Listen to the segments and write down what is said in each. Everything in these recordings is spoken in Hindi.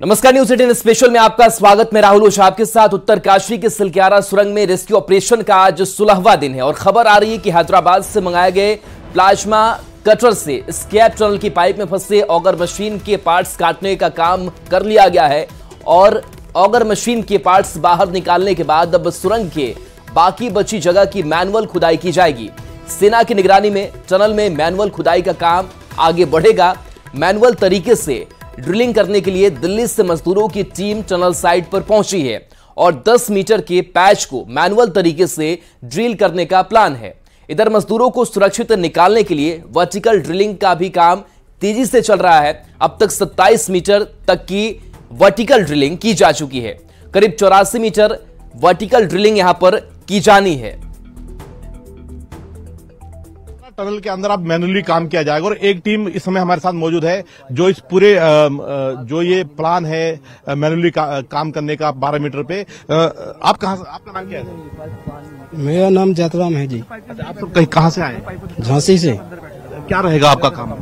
नमस्कार, न्यूज 18 स्पेशल में आपका स्वागत। मैं राहुल ओझा आपके साथ। उत्तरकाशी के सिलक्यारा सुरंग में रेस्क्यू ऑपरेशन का आज 16वां दिन है और खबर आ रही है कि हैदराबाद से मंगाए गए प्लाज्मा कटर से स्कैप टनल की पाइप में फंसे ऑगर मशीन के पार्ट्स काटने का काम कर लिया गया है और ऑगर मशीन के पार्ट्स बाहर निकालने के बाद अब सुरंग के बाकी बची जगह की मैनुअल खुदाई की जाएगी। सेना की निगरानी में टनल में मैनुअल खुदाई का काम आगे बढ़ेगा। मैनुअल तरीके से ड्रिलिंग करने के लिए दिल्ली से मजदूरों की टीम टनल साइट पर पहुंची है और 10 मीटर के पैच को मैनुअल तरीके से ड्रिल करने का प्लान है। इधर मजदूरों को सुरक्षित निकालने के लिए वर्टिकल ड्रिलिंग का भी काम तेजी से चल रहा है। अब तक 27 मीटर तक की वर्टिकल ड्रिलिंग की जा चुकी है। करीब 84 मीटर वर्टिकल ड्रिलिंग यहां पर की जानी है। टनल के अंदर अब मैनुअली काम किया जाएगा और एक टीम इस समय हमारे साथ मौजूद है जो इस पूरे जो ये प्लान है मैनुअली काम करने का 12 मीटर पे। आप कहाँ से, आपका नाम क्या है? मेरा नाम जयतराम है जी। अच्छा, आप सब कहाँ से आए? झांसी से। क्या रहेगा आपका काम?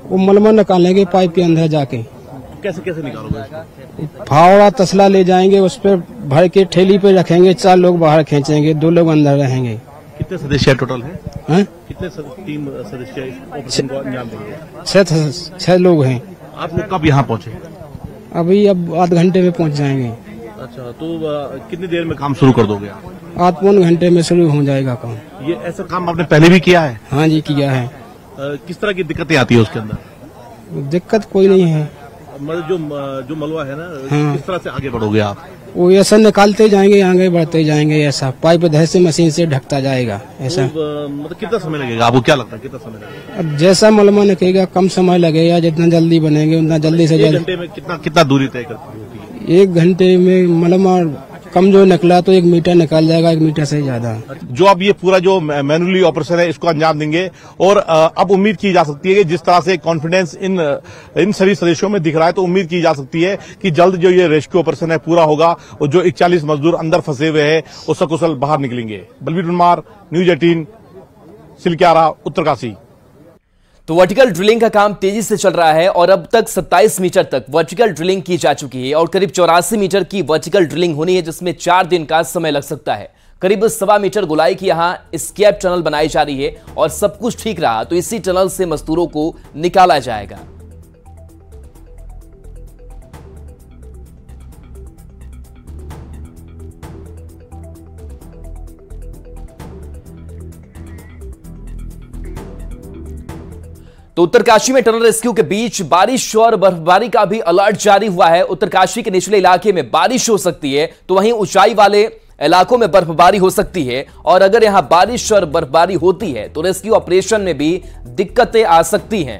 वो मलमा निकालेंगे पाइप के अंदर जाके। कैसे कैसे निकालोगे? फावड़ा तसला ले जाएंगे, उस पर भर के ठेली पे रखेंगे। 4 लोग बाहर खींचेंगे, 2 लोग अंदर रहेंगे। कितने सदस्य टोटल है? कितने टीम सदस्य इस ऑपरेशन को अंजाम देंगे? 6 लोग हैं। आप लोग कब यहाँ पहुँचे? अभी अब आध घंटे में पहुंच जाएंगे। अच्छा, तो कितनी देर में काम शुरू कर दोगे आप? आध पौन घंटे में शुरू हो जाएगा काम। ये ऐसा काम आपने पहले भी किया है? हाँ जी, किया है। किस तरह की दिक्कतें आती है उसके अंदर? दिक्कत कोई नहीं है। मतलब जो मलबा है ना, हाँ। किस तरह से आगे बढ़ोगे आप? वो ऐसा निकालते जाएंगे, आगे बढ़ते जाएंगे। ऐसा पाइप धैसे मशीन से ढकता जाएगा ऐसा। मतलब कितना समय लगेगा? आपको क्या लगता है कितना समय लगेगा? अब जैसा मलमा निकलेगा कम समय लगेगा, जितना जल्दी बनेंगे उतना जल्दी से जल्दी। 1 घंटे में कितना दूरी तय करती होती है? 1 घंटे में मलमा कम जो निकला तो 1 मीटर निकाल जाएगा, 1 मीटर से ज्यादा। जो अब ये पूरा जो मैनुअली ऑपरेशन है इसको अंजाम देंगे और अब उम्मीद की जा सकती है कि जिस तरह से कॉन्फिडेंस इन सभी सदस्यों में दिख रहा है, तो उम्मीद की जा सकती है कि जल्द जो ये रेस्क्यू ऑपरेशन है पूरा होगा और जो 41 मजदूर अंदर फंसे हुए हैं वो सकुशल बाहर निकलेंगे। बलबीर परमार, न्यूज 18, सिलक्यारा, उत्तरकाशी। तो वर्टिकल ड्रिलिंग का काम तेजी से चल रहा है और अब तक 27 मीटर तक वर्टिकल ड्रिलिंग की जा चुकी है और करीब 84 मीटर की वर्टिकल ड्रिलिंग होनी है, जिसमें 4 दिन का समय लग सकता है। करीब 1.25 मीटर गोलाई की यहां स्कैप टनल बनाई जा रही है और सब कुछ ठीक रहा तो इसी टनल से मजदूरों को निकाला जाएगा। तो उत्तरकाशी में टनल रेस्क्यू के बीच बारिश और बर्फबारी का भी अलर्ट जारी हुआ है। उत्तरकाशी के निचले इलाके में बारिश हो सकती है तो वहीं ऊंचाई वाले इलाकों में बर्फबारी हो सकती है और अगर यहां बारिश और बर्फबारी होती है तो रेस्क्यू ऑपरेशन में भी दिक्कतें आ सकती हैं।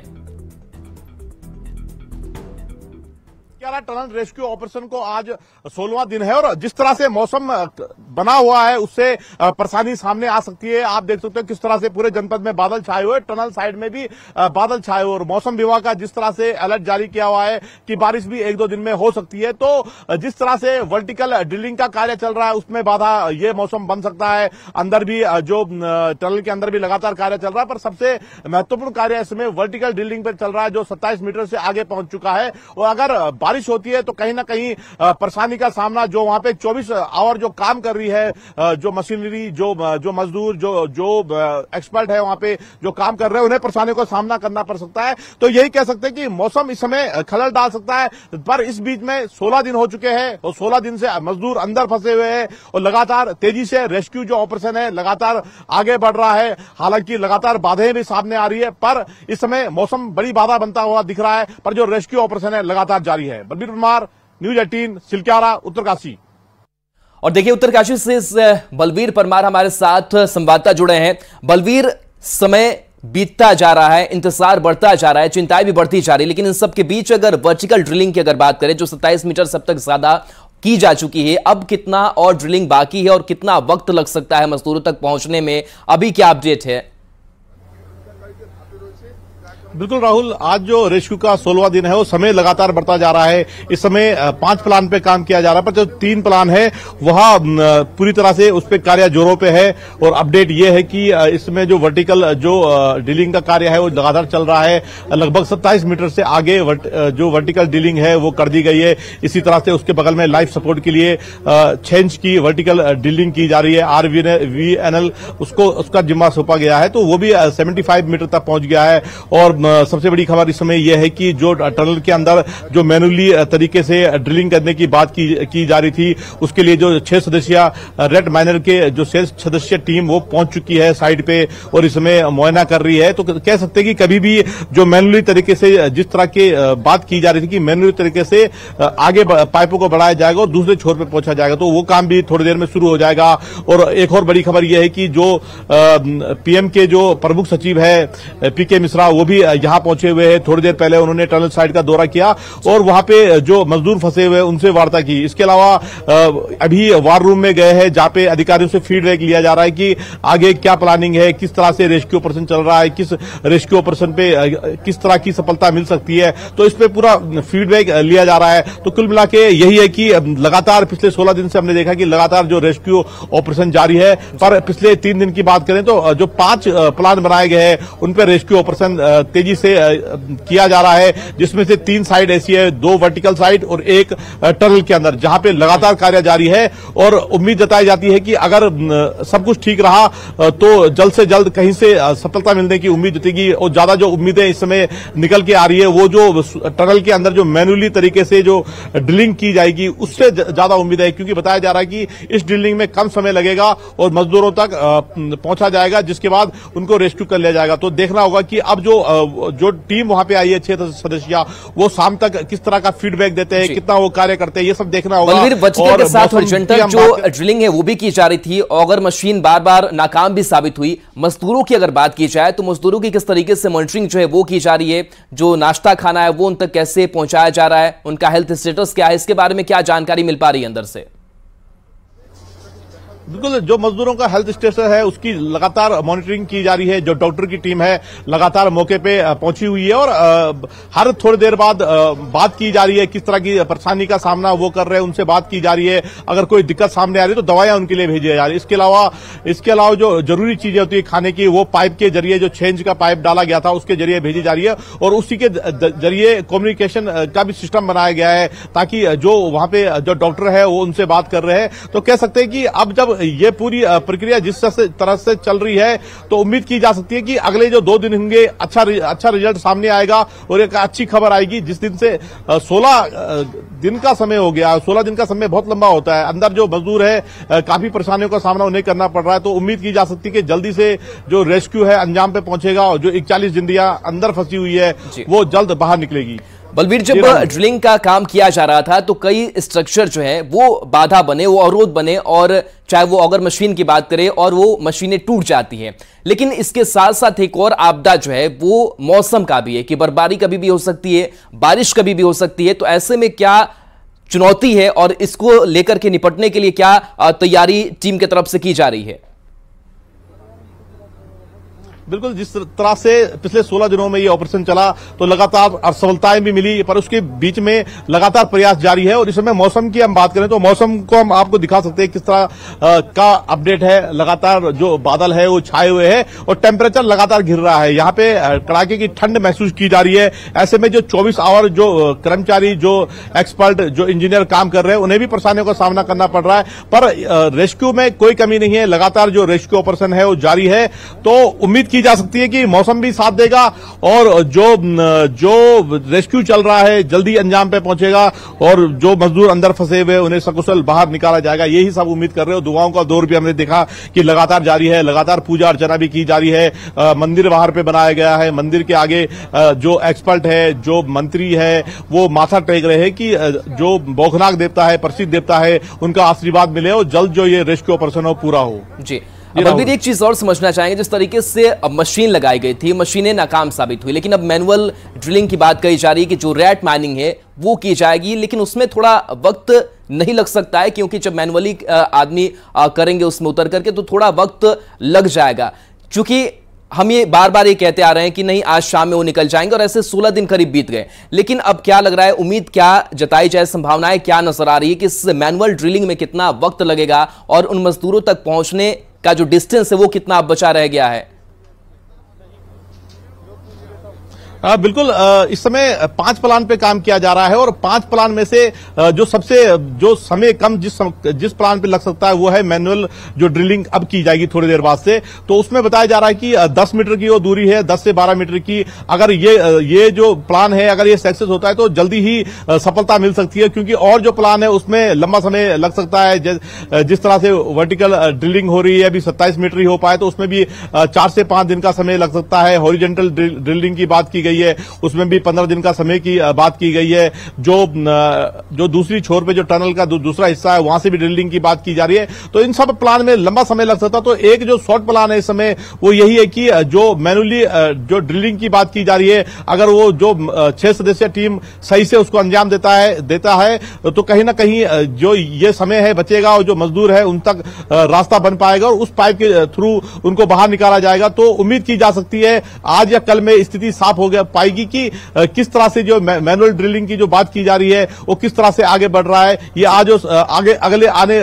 टनल रेस्क्यू ऑपरेशन को आज 16वां दिन है और जिस तरह से मौसम बना हुआ है उससे परेशानी सामने आ सकती है। आप देख सकते हो किस तरह से पूरे जनपद में बादल छाए हुए, टनल साइड में भी बादल छाए हुए और मौसम विभाग का जिस तरह से अलर्ट जारी किया हुआ है कि बारिश भी 1-2 दिन में हो सकती है। तो जिस तरह से वर्टिकल ड्रिलिंग का कार्य चल रहा है उसमें बाधा ये मौसम बन सकता है। अंदर भी जो टनल के अंदर भी लगातार कार्य चल रहा है, पर सबसे महत्वपूर्ण कार्य इसमें वर्टिकल ड्रिलिंग पर चल रहा है जो 27 मीटर से आगे पहुंच चुका है। और अगर बारिश होती है तो कहीं ना कहीं परेशानी का सामना जो वहां पे 24 आवर जो काम कर रही है जो मशीनरी, जो मजदूर, जो एक्सपर्ट है वहां पे जो काम कर रहे हैं, उन्हें परेशानी का सामना करना पड़ सकता है। तो यही कह सकते हैं कि मौसम इस समय खलल डाल सकता है, पर इस बीच में 16 दिन हो चुके हैं और 16 दिन से मजदूर अंदर फंसे हुए हैं और लगातार तेजी से रेस्क्यू जो ऑपरेशन है लगातार आगे बढ़ रहा है। हालांकि लगातार बाधाएं भी सामने आ रही है, पर इस समय मौसम बड़ी बाधा बनता हुआ दिख रहा है, पर जो रेस्क्यू ऑपरेशन है लगातार जारी है। बलबीर परमार, न्यूज 18, सिलक्यारा, उत्तरकाशी। और देखिए उत्तरकाशी से बलबीर परमार हमारे साथ संवाददाता जुड़े हैं। बलबीर, समय बीतता जा रहा है, इंतजार बढ़ता जा रहा है, चिंताएं भी बढ़ती जा रही है, लेकिन इन सब के बीच अगर वर्टिकल ड्रिलिंग की अगर बात करें जो 27 मीटर सब तक ज्यादा की जा चुकी है, अब कितना और ड्रिलिंग बाकी है और कितना वक्त लग सकता है मजदूरों तक पहुंचने में, अभी क्या अपडेट है? बिल्कुल राहुल, आज जो रेस्क्यू का 16वां दिन है वो समय लगातार बढ़ता जा रहा है। इस समय 5 प्लान पे काम किया जा रहा है, पर जो 3 प्लान है वह पूरी तरह से उस पे कार्य जोरों पे है। और अपडेट ये है कि इसमें जो वर्टिकल जो ड्रिलिंग का कार्य है वो लगातार चल रहा है। लगभग 27 मीटर से आगे जो वर्टिकल ड्रिलिंग है वो कर दी गई है। इसी तरह से उसके बगल में लाइफ सपोर्ट के लिए 6 इंच की वर्टिकल ड्रिलिंग की जा रही है। RVNL उसका जिम्मा सौंपा गया है, तो वो भी 75 मीटर तक पहुंच गया है। और सबसे बड़ी खबर इस समय यह है कि जो टनल के अंदर जो मैनुअली तरीके से ड्रिलिंग करने की बात की जा रही थी, उसके लिए जो 6 सदस्यीय रेड माइनर के जो 6 सदस्यीय टीम वो पहुंच चुकी है साइड पे और इसमें मुआयना कर रही है। तो कह सकते हैं कि कभी भी जो मैनुअली तरीके से जिस तरह की बात की जा रही थी कि मैनुअली तरीके से आगे पाइपों को बढ़ाया जाएगा और दूसरे छोर पर पहुंचा जाएगा, तो वो काम भी थोड़ी देर में शुरू हो जाएगा। और एक और बड़ी खबर यह है कि जो पीएम के जो प्रमुख सचिव है पीके मिश्रा, वो भी यहां पहुंचे हुए हैं। थोड़ी देर पहले उन्होंने टनल साइड का दौरा किया और वहां पे जो मजदूर फंसे हुए हैं उनसे वार्ता की। इसके अलावा अभी वार रूम में गए हैं जहां पे अधिकारियों से फीडबैक लिया जा रहा है कि आगे क्या प्लानिंग है, किस तरह से रेस्क्यू ऑपरेशन चल रहा है, किस रेस्क्यू ऑपरेशन पे किस तरह की सफलता मिल सकती है, तो इस पे पूरा फीडबैक लिया जा रहा है। तो कुल मिला के यही है कि लगातार पिछले 16 दिन से हमने देखा कि लगातार जो रेस्क्यू ऑपरेशन जारी है। पर पिछले 3 दिन की बात करें तो जो 5 प्लान बनाए गए हैं उन पर रेस्क्यू ऑपरेशन तेजी से किया जा रहा है, जिसमें से 3 साइड ऐसी है, 2 वर्टिकल साइड और 1 टनल के अंदर, जहां पे लगातार कार्य जारी है। और उम्मीद जताई जाती है कि अगर सब कुछ ठीक रहा तो जल्द से जल्द कहीं से सफलता मिलने की उम्मीद जतेगी। और ज्यादा जो उम्मीदें इस समय निकल के आ रही है वो जो टनल के अंदर जो मैनुअली तरीके से जो ड्रिलिंग की जाएगी उससे ज्यादा उम्मीद है, क्योंकि बताया जा रहा है कि इस ड्रिलिंग में कम समय लगेगा और मजदूरों तक पहुंचा जाएगा, जिसके बाद उनको रेस्क्यू कर लिया जाएगा। तो देखना होगा कि अब जो टीम वहां पे आई है 6 सदस्य, वो शाम तक किस तरह का फीडबैक देते हैं, कितना वो कार्य करते हैं, ये सब देखना होगा। बलवीर, वचके के साथ हॉरिजॉन्टल जो ड्रिलिंग है वो भी की जा रही थी। ऑगर मशीन बार बार नाकाम भी साबित हुई। मजदूरों की अगर बात की जाए तो मजदूरों की किस तरीके से मॉनिटरिंग जो है वो की जा रही है, जो नाश्ता खाना है वो उन तक कैसे पहुंचाया जा रहा है, उनका हेल्थ स्टेटस क्या है, इसके बारे में क्या जानकारी मिल पा रही है अंदर से? बिल्कुल, जो मजदूरों का हेल्थ स्टेटस है उसकी लगातार मॉनिटरिंग की जा रही है। जो डॉक्टर की टीम है लगातार मौके पे पहुंची हुई है और हर थोड़ी देर बाद बात की जा रही है किस तरह की परेशानी का सामना वो कर रहे हैं, उनसे बात की जा रही है। अगर कोई दिक्कत सामने आ रही है तो दवाइयां उनके लिए भेजी जा रही है। इसके अलावा जो जरूरी चीजें होती है खाने की, वो पाइप के जरिए, जो 6 इंच का पाइप डाला गया था उसके जरिए भेजी जा रही है। और उसी के जरिए कम्युनिकेशन का भी सिस्टम बनाया गया है, ताकि जो वहां पे जो डॉक्टर है वो उनसे बात कर रहे हैं। तो कह सकते हैं कि अब जब ये पूरी प्रक्रिया जिस तरह से चल रही है तो उम्मीद की जा सकती है कि अगले जो 2 दिन होंगे अच्छा रिजल्ट सामने आएगा और एक अच्छी खबर आएगी। जिस दिन से 16 दिन का समय हो गया, 16 दिन का समय बहुत लंबा होता है, अंदर जो मजदूर है काफी परेशानियों का सामना उन्हें करना पड़ रहा है। तो उम्मीद की जा सकती है कि जल्दी से जो रेस्क्यू है अंजाम पे पहुंचेगा और जो 41 जिंदगियां अंदर फंसी हुई है वो जल्द बाहर निकलेगी। बलवीर, जब ड्रिलिंग का काम किया जा रहा था तो कई स्ट्रक्चर जो है वो बाधा बने, वो अवरोध बने, और चाहे वो ऑगर मशीन की बात करें और वो मशीनें टूट जाती हैं। लेकिन इसके साथ साथ एक और आपदा जो है वो मौसम का भी है कि बर्फबारी कभी भी हो सकती है, बारिश कभी भी हो सकती है। तो ऐसे में क्या चुनौती है और इसको लेकर के निपटने के लिए क्या तैयारी टीम की तरफ से की जा रही है? बिल्कुल, जिस तरह से पिछले 16 दिनों में ये ऑपरेशन चला तो लगातार असफलताएं भी मिली, पर उसके बीच में लगातार प्रयास जारी है। और इस समय मौसम की हम बात करें तो मौसम को हम आपको दिखा सकते हैं किस तरह का अपडेट है। लगातार जो बादल है वो छाए हुए हैं और टेम्परेचर लगातार गिर रहा है। यहाँ पे कड़ाके की ठंड महसूस की जा रही है। ऐसे में जो 24 आवर जो कर्मचारी, जो एक्सपर्ट, जो इंजीनियर काम कर रहे हैं, उन्हें भी परेशानियों का सामना करना पड़ रहा है। पर रेस्क्यू में कोई कमी नहीं है, लगातार जो रेस्क्यू ऑपरेशन है वो जारी है। तो उम्मीद की जा सकती है कि मौसम भी साथ देगा और जो रेस्क्यू चल रहा है जल्दी अंजाम पे पहुंचेगा और जो मजदूर अंदर फंसे हुए उन्हें सकुशल बाहर निकाला जाएगा। यही सब उम्मीद कर रहे हो। दुआओं का दौर भी हमने देखा कि लगातार जारी है, लगातार पूजा अर्चना भी की जा रही है। मंदिर बाहर पे बनाया गया है, मंदिर के आगे जो एक्सपर्ट है, जो मंत्री है, वो माथा टेक रहे हैं कि जो बौखनाक देवता है, प्रसिद्ध देवता है, उनका आशीर्वाद मिले और जल्द जो ये रेस्क्यू ऑपरेशन हो पूरा हो। जी, बलवीर, एक चीज और समझना चाहेंगे, जिस तरीके से अब मशीन लगाई गई थी, मशीनें नाकाम साबित हुई, लेकिन अब मैनुअल ड्रिलिंग की बात कही जा रही है कि जो रैट माइनिंग है वो की जाएगी, लेकिन उसमें थोड़ा वक्त नहीं लग सकता है, क्योंकि जब मैनुअली आदमी करेंगे उसमें उतर करके तो थोड़ा वक्त लग जाएगा। चूंकि हम ये बार बार ये कहते आ रहे हैं कि नहीं आज शाम में वो निकल जाएंगे और ऐसे 16 दिन करीब बीत गए, लेकिन अब क्या लग रहा है, उम्मीद क्या जताई जाए, संभावनाएं क्या नजर आ रही है कि इस मैनुअल ड्रिलिंग में कितना वक्त लगेगा और उन मजदूरों तक पहुंचने का जो डिस्टेंस है वो कितना बचा रह गया है? बिल्कुल, इस समय 5 प्लान पे काम किया जा रहा है और 5 प्लान में से जो समय कम जिस प्लान पे लग सकता है वो है मैनुअल जो ड्रिलिंग अब की जाएगी थोड़ी देर बाद से। तो उसमें बताया जा रहा है कि 10 मीटर की वो दूरी है, 10 से 12 मीटर की। अगर ये जो प्लान है अगर ये सक्सेस होता है तो जल्दी ही सफलता मिल सकती है, क्योंकि और जो प्लान है उसमें लंबा समय लग सकता है। जिस तरह से वर्टिकल ड्रिलिंग हो रही है अभी 27 मीटर ही हो पाए तो उसमें भी 4 से 5 दिन का समय लग सकता है। हॉरिजॉन्टल ड्रिलिंग की बात की गई है, उसमें भी 15 दिन का समय की बात की गई है। जो दूसरी छोर पे जो टनल का दूसरा हिस्सा है वहां से भी ड्रिलिंग की बात की जा रही है। तो इन सब प्लान में लंबा समय लग सकता। तो एक जो शॉर्ट प्लान है इस समय वो यही है कि जो मैनुअली जो ड्रिलिंग की बात की जा रही है, अगर वो जो 6 सदस्यीय टीम सही से उसको अंजाम देता है तो कहीं ना कहीं जो ये समय है बचेगा और जो मजदूर है उन तक रास्ता बन पाएगा और उस पाइप के थ्रू उनको बाहर निकाला जाएगा। तो उम्मीद की जा सकती है आज या कल में स्थिति साफ हो पाएगी कि किस तरह से जो मैनुअल ड्रिलिंग की जो बात की जा रही है वो किस तरह से आगे बढ़ रहा है। ये आज आगे अगले आने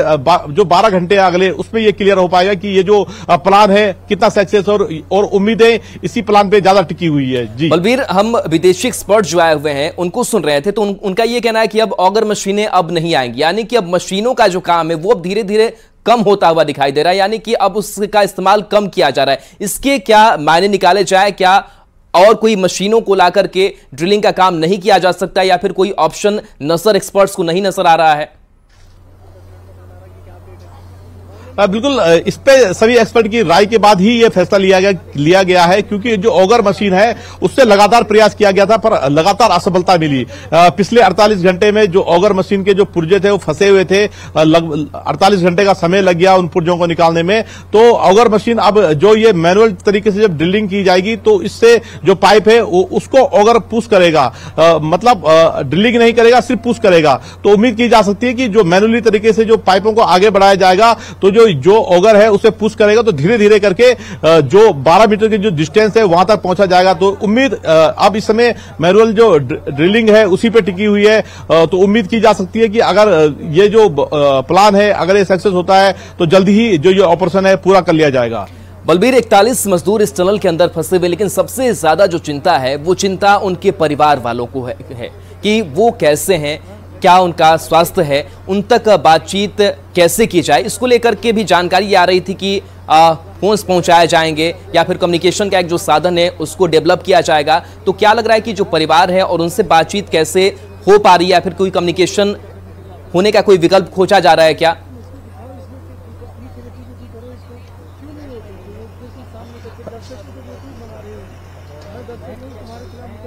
जो 12 घंटे अगले उसमें ये क्लियर हो पाएगा कि ये जो प्लान है कितना सक्सेस और उम्मीदें इसी प्लान पे ज्यादा टिकी हुई है। जी बलबीर, हम विदेशी एक्सपर्ट जो आए हुए हैं उनको सुन रहे थे तो उनका ये कहना है कि अब ऑगर मशीनें अब नहीं आएंगी, यानी कि अब मशीनों का जो काम है वो अब धीरे धीरे कम होता हुआ दिखाई दे रहा है, यानी कि अब उसका इस्तेमाल कम किया जा रहा है। इसके क्या मायने निकाले जाए? क्या और कोई मशीनों को लाकर के ड्रिलिंग का काम नहीं किया जा सकता या फिर कोई ऑप्शन नजर एक्सपर्ट्स को नहीं नजर आ रहा है? बिल्कुल, इस पे सभी एक्सपर्ट की राय के बाद ही ये फैसला लिया गया है, क्योंकि जो ऑगर मशीन है उससे लगातार प्रयास किया गया था पर लगातार असफलता मिली। पिछले 48 घंटे में जो ऑगर मशीन के जो पुर्जे थे वो फंसे हुए थे, 48 घंटे का समय लग गया उन पुर्जों को निकालने में। तो ऑगर मशीन अब जो ये मैनुअल तरीके से जब ड्रिलिंग की जाएगी तो इससे जो पाइप है उसको ऑगर पुश करेगा, मतलब ड्रिलिंग नहीं करेगा, सिर्फ पुश करेगा। तो उम्मीद की जा सकती है कि जो मैनुअली तरीके से जो पाइपों को आगे बढ़ाया जाएगा तो जो ऑगर है उसे पुश करेगा तो धीरे धीरे करके जो 12 मीटर की जो डिस्टेंस है वहां तक पहुंचा जाएगा। तो उम्मीद अब इस समय मैनुअल जो ड्रिलिंग है उसी पे टिकी हुई है। तो उम्मीद की जा सकती है कि अगर ये जो प्लान है अगर ये सक्सेस होता है तो जल्दी ही जो ये ऑपरेशन है पूरा कर लिया जाएगा। बलबीर, 41 मजदूर इस टनल के अंदर फंसे हुए, लेकिन सबसे ज्यादा जो चिंता है वो चिंता उनके परिवार वालों को है कि वो कैसे हैं, क्या उनका स्वास्थ्य है, उन तक बातचीत कैसे की जाए। इसको लेकर के भी जानकारी आ रही थी कि फोन पहुंचाए जाएंगे या फिर कम्युनिकेशन का एक जो साधन है उसको डेवलप किया जाएगा। तो क्या लग रहा है कि जो परिवार है और उनसे बातचीत कैसे हो पा रही है या फिर कोई कम्युनिकेशन होने का कोई विकल्प खोजा जा रहा है क्या?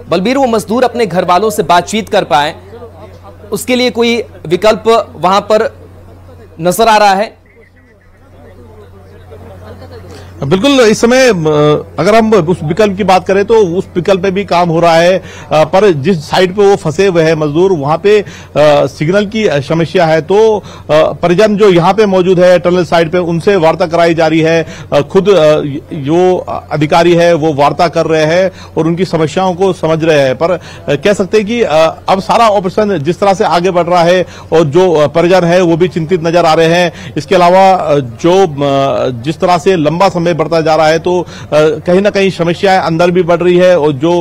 बलबीर, वो मजदूर अपने घर वालों से बातचीत कर पाए उसके लिए कोई विकल्प वहां पर नजर आ रहा है? बिल्कुल, इस समय अगर हम उस विकल्प की बात करें तो उस विकल्प पे भी काम हो रहा है, पर जिस साइड पे वो फंसे हुए हैं मजदूर वहां पे सिग्नल की समस्या है। तो परिजन जो यहाँ पे मौजूद है टनल साइड पे उनसे वार्ता कराई जा रही है। खुद जो अधिकारी है वो वार्ता कर रहे हैं और उनकी समस्याओं को समझ रहे हैं। पर कह सकते हैं कि अब सारा ऑपरेशन जिस तरह से आगे बढ़ रहा है और जो परिजन है वो भी चिंतित नजर आ रहे हैं। इसके अलावा जो जिस तरह से लंबा समय बढ़ता जा रहा है तो कहीं ना कहीं समस्याएं अंदर भी बढ़ रही है और जो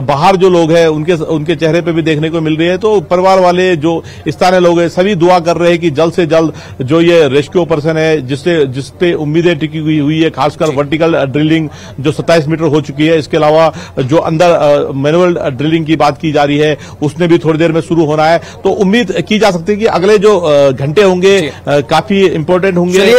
बाहर जो लोग हैं उनके चेहरे पे भी देखने को मिल रही है। तो परिवार वाले जो स्थानीय लोग हैं सभी दुआ कर रहे हैं कि जल्द से जल्द जो ये रेस्क्यू ऑपरेशन है जिसपे उम्मीदें टिकी हुई है, खासकर वर्टिकल ड्रिलिंग जो 27 मीटर हो चुकी है। इसके अलावा जो अंदर मैनुअल ड्रिलिंग की बात की जा रही है उसने भी थोड़ी देर में शुरू होना है। तो उम्मीद की जा सकती है कि अगले जो घंटे होंगे काफी इंपॉर्टेंट होंगे।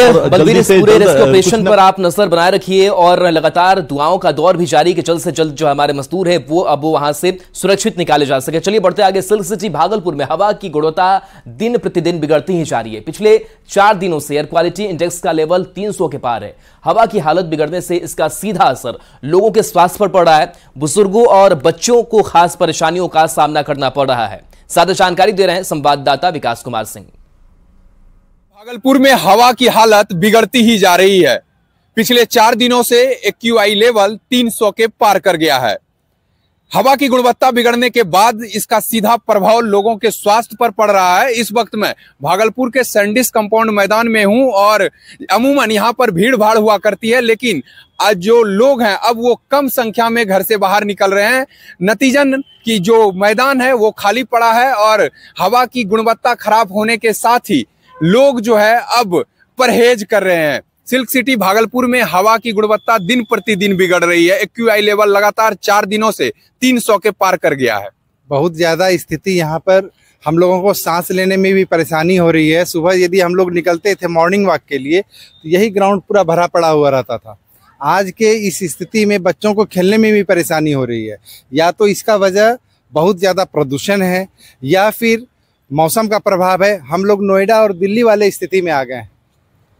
ऑपरेशन पर आप नजर बनाए रखिए और लगातार दुआओं का दौर भी जारी कि जल्द से जल्द जो हमारे मजदूर है वो अब वहां से सुरक्षित निकाले जा सके। चलिए बढ़ते आगे। सिल्क सिटी भागलपुर में हवा की गुणवत्ता दिन प्रतिदिन बिगड़ती ही जा रही है। पिछले 4 दिनों से एयर क्वालिटी इंडेक्स का लेवल 300 के पार है। हवा की हालत बिगड़ने से इसका सीधा असर लोगों के स्वास्थ्य पर पड़ रहा है। बुजुर्गों और बच्चों को खास परेशानियों का सामना करना पड़ रहा है। ज्यादा जानकारी दे रहे हैं संवाददाता विकास कुमार सिंह। भागलपुर में हवा की हालत बिगड़ती ही जा रही है। पिछले 4 दिनों से AQI लेवल 300 के पार कर गया है। हवा की गुणवत्ता बिगड़ने के बाद इसका सीधा प्रभाव लोगों के स्वास्थ्य पर पड़ रहा है। इस वक्त मैं भागलपुर के सैंडिस कंपाउंड मैदान में हूं और अमूमन यहां पर भीड़ भाड़ हुआ करती है, लेकिन आज जो लोग हैं अब वो कम संख्या में घर से बाहर निकल रहे हैं। नतीजन की जो मैदान है वो खाली पड़ा है और हवा की गुणवत्ता खराब होने के साथ ही लोग जो है अब परहेज कर रहे हैं। सिल्क सिटी भागलपुर में हवा की गुणवत्ता दिन प्रतिदिन बिगड़ रही है। AQI लेवल लगातार 4 दिनों से 300 के पार कर गया है। बहुत ज़्यादा स्थिति यहाँ पर हम लोगों को सांस लेने में भी परेशानी हो रही है। सुबह यदि हम लोग निकलते थे मॉर्निंग वॉक के लिए तो यही ग्राउंड पूरा भरा पड़ा हुआ रहता था। आज के इस स्थिति में बच्चों को खेलने में भी परेशानी हो रही है। या तो इसका वजह बहुत ज़्यादा प्रदूषण है या फिर मौसम का प्रभाव है। हम लोग नोएडा और दिल्ली वाले स्थिति में आ गए हैं।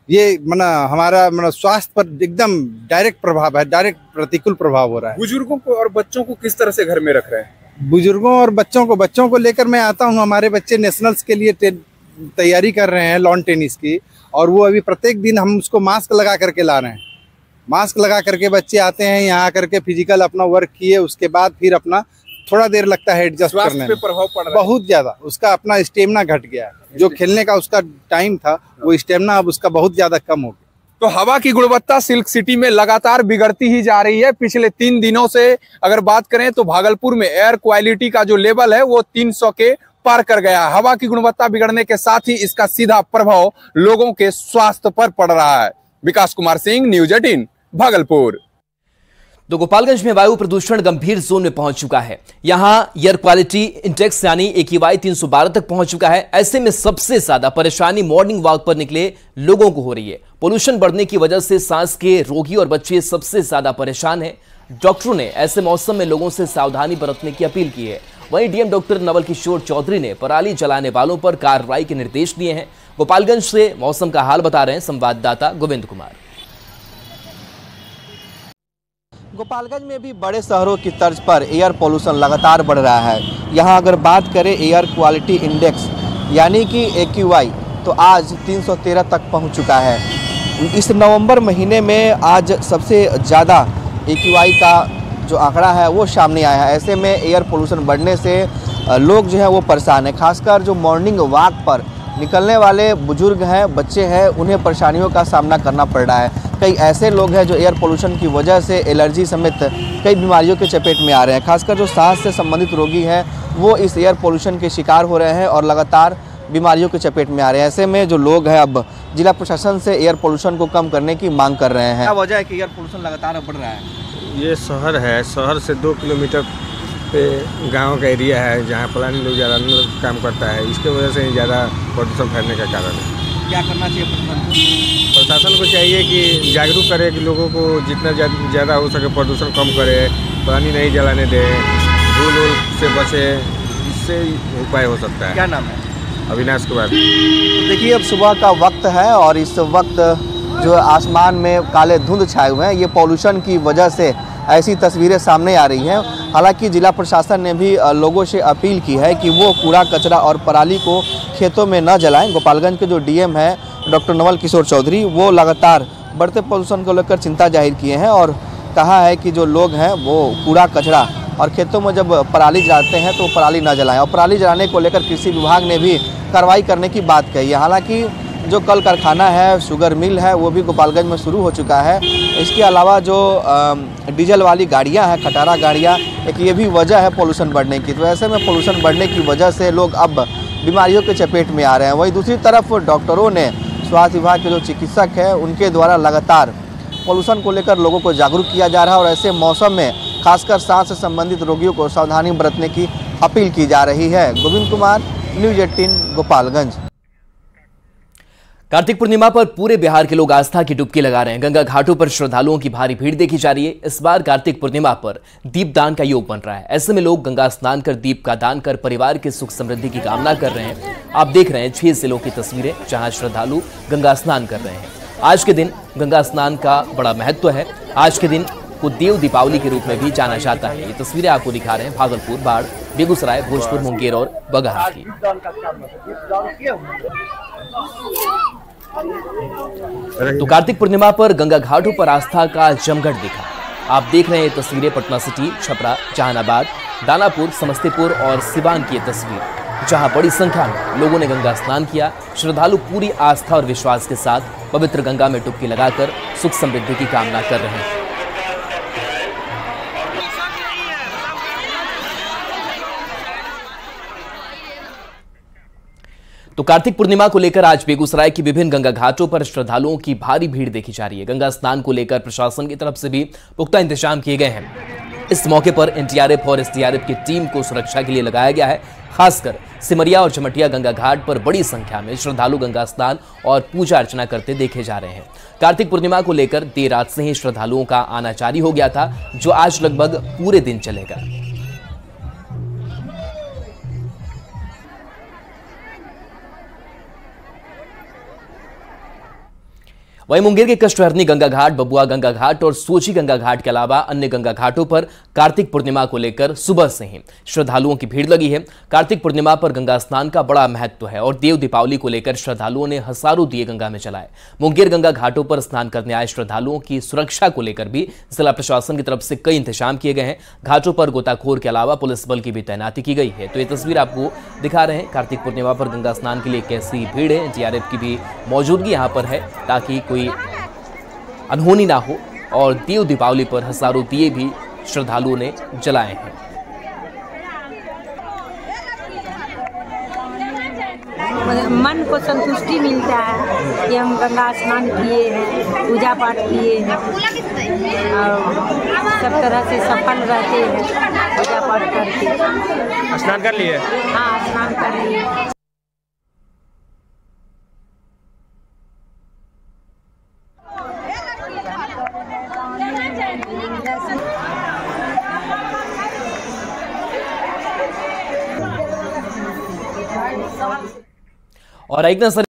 ये हमारा स्वास्थ्य पर एकदम डायरेक्ट प्रभाव है, डायरेक्ट प्रतिकूल प्रभाव हो रहा है। बुजुर्गों को और बच्चों को किस तरह से घर में रख रहे हैं? बुजुर्गों और बच्चों को लेकर मैं आता हूँ। हमारे बच्चे नेशनल्स के लिए तैयारी कर रहे हैं लॉन टेनिस की, और वो अभी प्रत्येक दिन हम उसको मास्क लगा करके ला रहे हैं। मास्क लगा करके बच्चे आते हैं, यहाँ आकर के फिजिकल अपना वर्क किए, उसके बाद फिर अपना थोड़ा देर लगता है एडजस्ट करने में। प्रभाव पड़ रहा है बहुत ज्यादा। उसका अपना स्टेमिना घट गया है। जो खेलने का उसका टाइम था वो स्टेमिना अब उसका बहुत ज्यादा कम हो गया। तो हवा की गुणवत्ता सिल्क सिटी में लगातार बिगड़ती ही जा रही है। पिछले 3 दिनों से अगर बात करें तो भागलपुर में एयर क्वालिटी का जो लेवल है वो 300 के पार कर गया। हवा की गुणवत्ता बिगड़ने के साथ ही इसका सीधा प्रभाव लोगों के स्वास्थ्य पर पड़ रहा है। विकास कुमार सिंह, न्यूज़ 18 भागलपुर। तो गोपालगंज में वायु प्रदूषण गंभीर जोन में पहुंच चुका है। यहां एयर क्वालिटी इंडेक्स यानी AQI 312 तक पहुंच चुका है। ऐसे में सबसे ज्यादा परेशानी मॉर्निंग वॉक पर निकले लोगों को हो रही है। पोल्यूशन बढ़ने की वजह से सांस के रोगी और बच्चे सबसे ज्यादा परेशान हैं। डॉक्टरों ने ऐसे मौसम में लोगों से सावधानी बरतने की अपील की है। वहीं DM डॉक्टर नवल किशोर चौधरी ने पराली जलाने वालों पर कार्रवाई के निर्देश दिए हैं। गोपालगंज से मौसम का हाल बता रहे हैं संवाददाता गोविंद कुमार। गोपालगंज में भी बड़े शहरों की तर्ज पर एयर पोल्यूशन लगातार बढ़ रहा है। यहाँ अगर बात करें एयर क्वालिटी इंडेक्स यानी कि AQI तो आज 313 तक पहुँच चुका है। इस नवंबर महीने में आज सबसे ज़्यादा AQI का जो आंकड़ा है वो सामने आया है। ऐसे में एयर पोल्यूशन बढ़ने से लोग जो है वो परेशान है। खासकर जो मॉर्निंग वॉक पर निकलने वाले बुजुर्ग हैं, बच्चे हैं, उन्हें परेशानियों का सामना करना पड़ रहा है। कई ऐसे लोग हैं जो एयर पोल्यूशन की वजह से एलर्जी समेत कई बीमारियों के चपेट में आ रहे हैं। खासकर जो सांस से संबंधित रोगी हैं वो इस एयर पोल्यूशन के शिकार हो रहे हैं और लगातार बीमारियों के चपेट में आ रहे हैं। ऐसे में जो लोग हैं अब जिला प्रशासन से एयर पोल्यूशन को कम करने की मांग कर रहे हैं। क्या वजह है कि एयर पोल्यूशन लगातार बढ़ रहा है? ये शहर है, शहर से 2 किलोमीटर पे गांव का एरिया है जहाँ प्लानिंग लोग ज़्यादा काम करता है। इसके वजह से ज़्यादा प्रदूषण फैलने का कारण है। क्या करना चाहिए प्रशासन को चाहिए कि जागरूक करे कि लोगों को जितना ज़्यादा हो सके प्रदूषण कम करे, पानी नहीं जलाने दे, धूल से बचे। इससे उपाय हो सकता है। क्या नाम है? अविनाश कुमार। तो देखिए अब सुबह का वक्त है और इस वक्त जो आसमान में काले धुंध छाए हुए हैं, ये पॉल्यूशन की वजह से ऐसी तस्वीरें सामने आ रही हैं। हालांकि जिला प्रशासन ने भी लोगों से अपील की है कि वो कूड़ा कचरा और पराली को खेतों में न जलाएं। गोपालगंज के जो DM है डॉक्टर नवल किशोर चौधरी वो लगातार बढ़ते पॉल्यूशन को लेकर चिंता जाहिर किए हैं और कहा है कि जो लोग हैं वो कूड़ा कचरा और खेतों में जब पराली जलाते हैं तो पराली न जलाएं। और पराली जलाने को लेकर कृषि विभाग ने भी कार्रवाई करने की बात कही है। हालांकि जो कल कारखाना है, शुगर मिल है, वो भी गोपालगंज में शुरू हो चुका है। इसके अलावा जो डीजल वाली गाड़ियां हैं, खटारा गाड़ियां, एक ये भी वजह है पोल्यूशन बढ़ने की। तो ऐसे में पोल्यूशन बढ़ने की वजह से लोग अब बीमारियों के चपेट में आ रहे हैं। वहीं दूसरी तरफ डॉक्टरों ने, स्वास्थ्य विभाग के जो चिकित्सक हैं, उनके द्वारा लगातार पोल्यूशन को लेकर लोगों को जागरूक किया जा रहा है और ऐसे मौसम में खासकर सांस से संबंधित रोगियों को सावधानी बरतने की अपील की जा रही है। गोविंद कुमार, न्यूज़ 18 गोपालगंज। कार्तिक पूर्णिमा पर पूरे बिहार के लोग आस्था की डुबकी लगा रहे हैं। गंगा घाटों पर श्रद्धालुओं की भारी भीड़ देखी जा रही है। इस बार कार्तिक पूर्णिमा पर दीपदान का योग बन रहा है। ऐसे में लोग गंगा स्नान कर दीप का दान कर परिवार के सुख समृद्धि की कामना कर रहे हैं। आप देख रहे हैं 6 जिलों की तस्वीरें जहां श्रद्धालु गंगा स्नान कर रहे हैं। आज के दिन गंगा स्नान का बड़ा महत्व है। आज के दिन को देव दीपावली के रूप में भी जाना जाता है। ये तस्वीरें आपको दिखा रहे हैं भागलपुर, बाढ़, बेगूसराय, भोजपुर, मुंगेर और बगहा की। तो कार्तिक पूर्णिमा पर गंगा घाटों पर आस्था का जमघट दिखा। आप देख रहे हैं तस्वीरें पटना सिटी, छपरा, जहानाबाद, दानापुर, समस्तीपुर और सिवान की ये तस्वीर, जहां बड़ी संख्या में लोगों ने गंगा स्नान किया। श्रद्धालु पूरी आस्था और विश्वास के साथ पवित्र गंगा में डुबकी लगाकर सुख समृद्धि की कामना कर रहे हैं। तो कार्तिक पूर्णिमा को लेकर आज बेगूसराय की विभिन्न गंगा घाटों पर श्रद्धालुओं की भारी भीड़ देखी जा रही है। गंगा स्नान को लेकर प्रशासन की तरफ से भी पुख्ता इंतजाम किए गए हैं। इस मौके पर एनडीआरएफ और एसडीआरएफ की टीम को सुरक्षा के लिए लगाया गया है। खासकर सिमरिया और जमटिया गंगा घाट पर बड़ी संख्या में श्रद्धालु गंगा स्नान और पूजा अर्चना करते देखे जा रहे हैं। कार्तिक पूर्णिमा को लेकर देर रात से ही श्रद्धालुओं का आना जारी हो गया था, जो आज लगभग पूरे दिन चलेगा। वहीं मुंगेर के कष्टहरनी गंगा घाट, बबुआ गंगा घाट और सोची गंगा घाट के अलावा अन्य गंगा घाटों पर कार्तिक पूर्णिमा को लेकर सुबह से ही श्रद्धालुओं की भीड़ लगी है। कार्तिक पूर्णिमा पर गंगा स्नान का बड़ा महत्व है और देव दीपावली को लेकर श्रद्धालुओं ने हजारों दिए गंगा में जलाए। मुंगेर गंगा घाटों पर स्नान करने आए श्रद्धालुओं की सुरक्षा को लेकर भी जिला प्रशासन की तरफ से कई इंतजाम किए गए हैं। घाटों पर गोताखोर के अलावा पुलिस बल की भी तैनाती की गई है। तो ये तस्वीर आपको दिखा रहे हैं कार्तिक पूर्णिमा पर गंगा स्नान के लिए कैसी भीड़ है। एनडीआरएफ की भी मौजूदगी यहाँ पर है ताकि कोई अनहोनी ना हो, और देव दीपावली पर हजारों दिए भी श्रद्धालुओं ने जलाए हैं। मन को संतुष्टि मिलता है कि हम गंगा स्नान किए हैं, पूजा पाठ किए हैं और सब तरह से सफल रहते हैं पूजा पाठ करके। स्नान कर लिए? हाँ, स्नान कर लिए। और एक नजर